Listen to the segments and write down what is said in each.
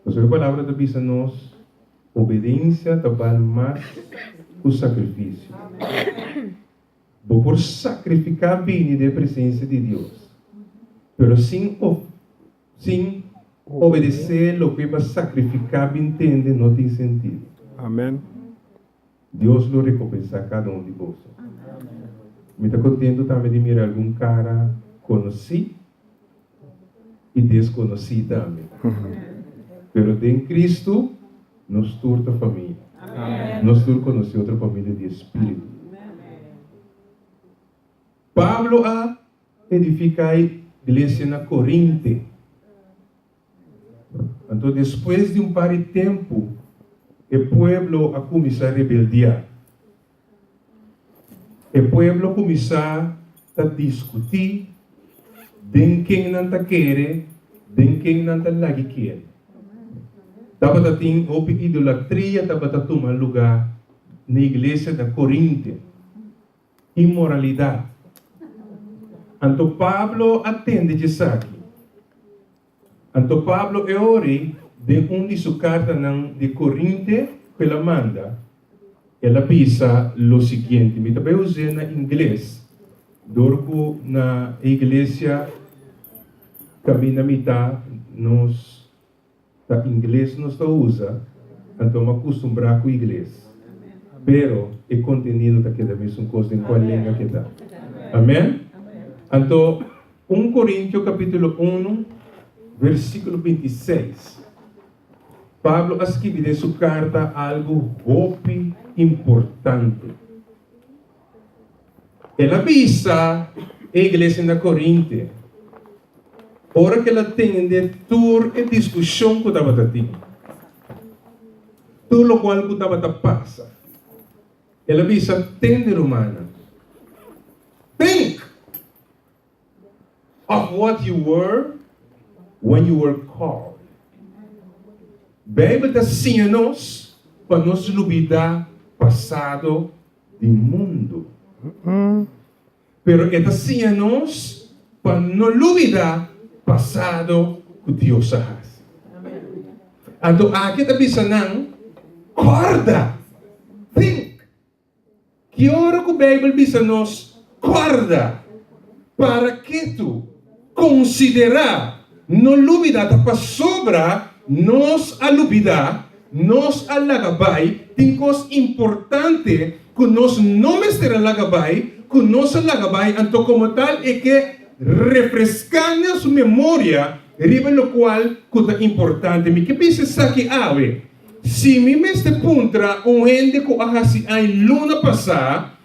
Mas a palavra da Bíblia nos obediência trabalha mais que o sacrifício. Vou por sacrificar bem da presença de Deus. Mas sem obedecer o que vai sacrificar bem entende não tem sentido. Amém. Deus lo recompensa a cada um de vós. Me está contento também de mirar algum cara conhecido e desconhecido também. Pero em Cristo, nós turta família. Nós turta conhecer outra família de Espírito. Pablo a edificar a igreja na Corinto. Então, depois de par de tempo, o povo a começar a rebeldear. O povo começar a discutir de quem não está querendo, de quem não está lá que quer. Estava a ter uma idolatria, estava a tomar lugar na igreja da Corinto. Imoralidade. Então Pablo atende isso aqui. Então Pablo é ori de de sua carta de Corinto que ela manda. Ela pisa o seguinte, me também usei na inglês. Dorco na igreja caminha mitad nos ta inglês nos usa, então me acostumbrar com o inglês. Pero o conteúdo da cada vez coisa em qual língua que dá. Amém? Então, 1 Coríntios capítulo 1, versículo 26. Pablo escreve em sua carta algo muito importante. Ele avisa a igreja na Corinto. Ora que ela tem de toda a discussão que estava tendo. Tudo o qual que estava a passar. Ela avisa, tender humana. Think of what you were when you were called. Bíblia está ensinando-nos para nos olvidar passado do mundo. Pero está ensinando-nos para não olvidar passado que Deus faz. Então, aqui está dizendo, guarda, think. Que hora que a Bíblia diz-nos, guarda, para que tu considerar, não olvidar, para sobra, nos olvidar, nos alagabai, tem coisa importante que nós não mestre alagabai, que nós alagabai, então como tal é que refrescar nossa memória, riba lo qual que é importante. Me que pensa aqui, ave, se me mestre puntra gente que ahasi ai luna passar,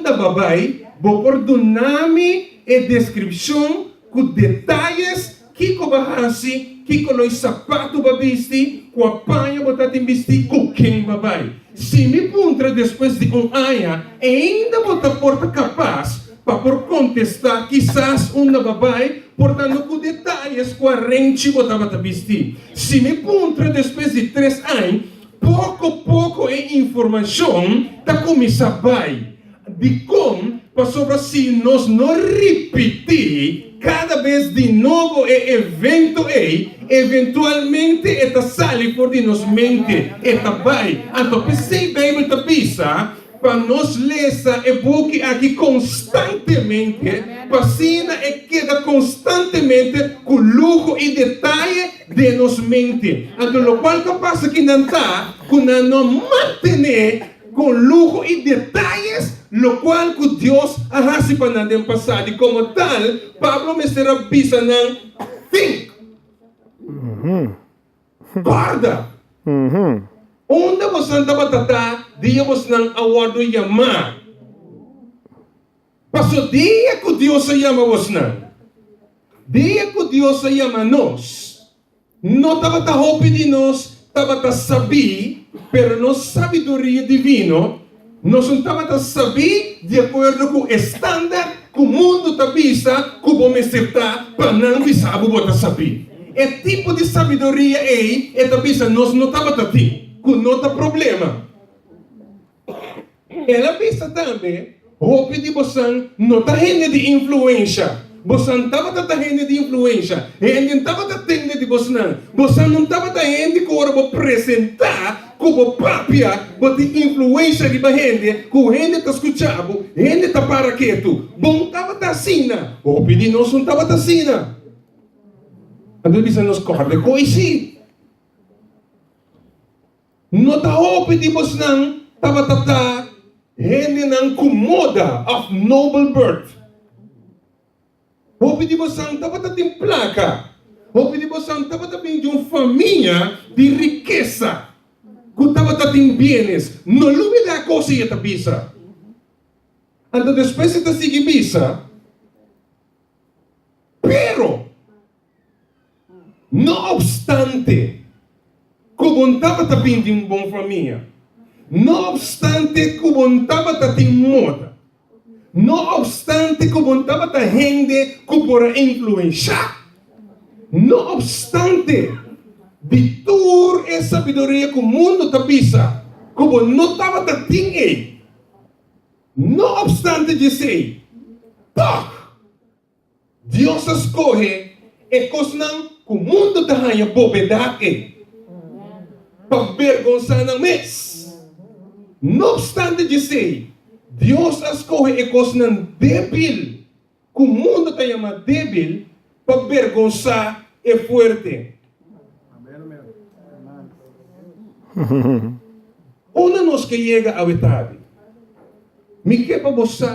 da babai, vou ordenar-me a descrição com detalhes que bahasi, que com os sapatos babisti, com a panha botar em vestir, com quem babai. Se me puntra depois de ano, ainda botar porta capaz para por contestar, quizás da babai, portando com detalhes com a rente botava a vestir. Se me puntra depois de 3 anos, pouco é informação da começar vai de como para se nós não repetir cada vez de novo é evento eventualmente está sale por de nos mente está vai então pensei bem está pisa para nós lesa e book aqui constantemente passina e queda constantemente com luxo e detalhe de nos mente então o qual capaz que não está com não manter com luxo e detalhes lo qual que Deus arrasa para nós passado e como tal Pablo me será bisa não think guarda onde você anda batata dia você não aguardo chamar passou dia que Deus chama você não dia que Deus chama nós não estava a roupa de nós estava a saber pero nossa sabedoria divina nós não estamos a saber de acordo com o estándar que o mundo está vista, que vamos acertar para não visar o que saber. É tipo de sabedoria aí, é vista nós não estamos a ter, que não está problema. Ela vista também, roupa de você não está tendo de influência. Você não estava tendo de influência, ele não estava tendo de você não estava tendo que agora apresentar como própria, você influência de gente, que a gente está escutando, a gente está para quieto. Bom, estava assim, ou pedir nós não estava assim. Então, bisa nos corre coisa. Não está pedir você não, estava gente não incomoda of noble birth. Ou pedir você não estava tem placa. Ou pedir você não estava de uma família de riqueza. Que estava tem bienes. Não lume da coisa e bisa. Então depois você sigue bisa. Pero, não obstante, como estava também de uma boa família. Não obstante, como estava de moda. Não obstante, como estava de gente que por influenciar. Não obstante, de toda essa sabedoria que o mundo está bisa, como não estava de tinha. Não obstante dizer, Deus escolhe e coisa que o mundo está ganha bobedade. Para vergonhar não mês. Não obstante dizer, Deus escolhe e coisa débil, que o mundo está chamando débil, para vergonhar e forte. Una nos que chega ao etade, me que para você,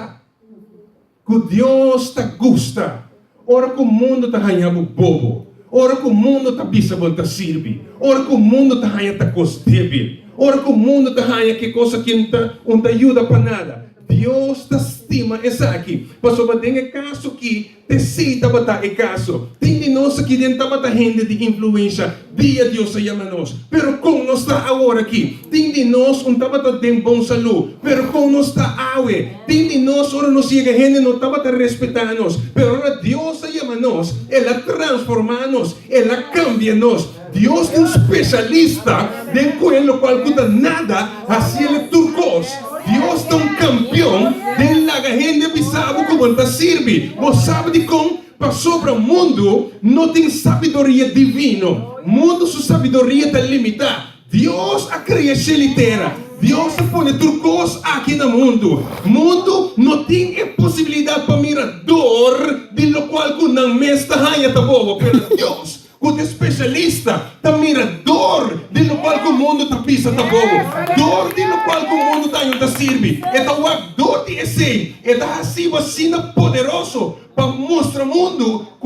que Deus te gusta, ora que o mundo está ganhando bobo, ora que o mundo está bisa bom te sirve, ora que o mundo está ganhando coisa débil, ora que o mundo está ganhando que coisa que não te ajuda para nada. Deus te estima essa aqui. Pastor, mas tem caso que te cita para e caso. Tem de nós aqui dentro da gente de influência. Dia Deus se chama nós. Pero como nós está agora aqui. Tem de nós estava de bom saúde. Pero como nós está awe. Tem de nós ora nos chega gente não estava a respeitar nós. Pero ora Deus se chama nós. Ela transforma nós. Ela cambia nós. Deus é um especialista de coelho qual cuida nada assim ele turcos. Deus é um campeão de la gente bisabo como te sirve. Você sabe de como para sobre o mundo não tem sabedoria divina. Mundo sua sabedoria está limitada. Deus a criação inteira. Deus põe turcos aqui no mundo. Mundo não tem possibilidade para mirador de lo qual que não me está ganhando bobo. Pero Deus o especialista está mirador de lo qual que o mundo está pisa tá bobo. Dor de lo qual que o mundo está indo sirve. Então o dor de esse é assim vacina poderoso para